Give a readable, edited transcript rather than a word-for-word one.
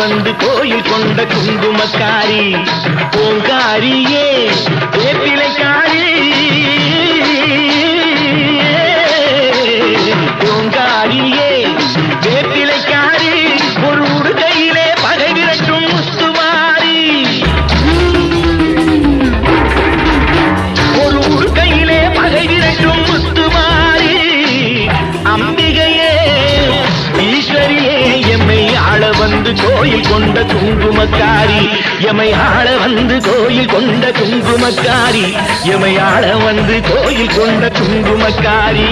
வந்து கோயில் கொண்ட குங்குமக்காரி பூங்காரியே வேப்பிலைக்காரி பூங்காரியே வேப்பிலைக்காரி ஒரு உடுகையிலே பகை விரட்டும் முத்துமாரி ஒரு உடுகையிலே பகை விரட்டும் முத்துமாரி அம்பிகையே ஈஸ்வரியே எம்மை ஆள வந்து கோயில் கொண்ட குங்குமக்காரி எமை ஆள வந்து கோயில் கொண்ட குங்குமக்காரி எமை ஆள வந்து கோயில் கொண்ட குங்குமக்காரி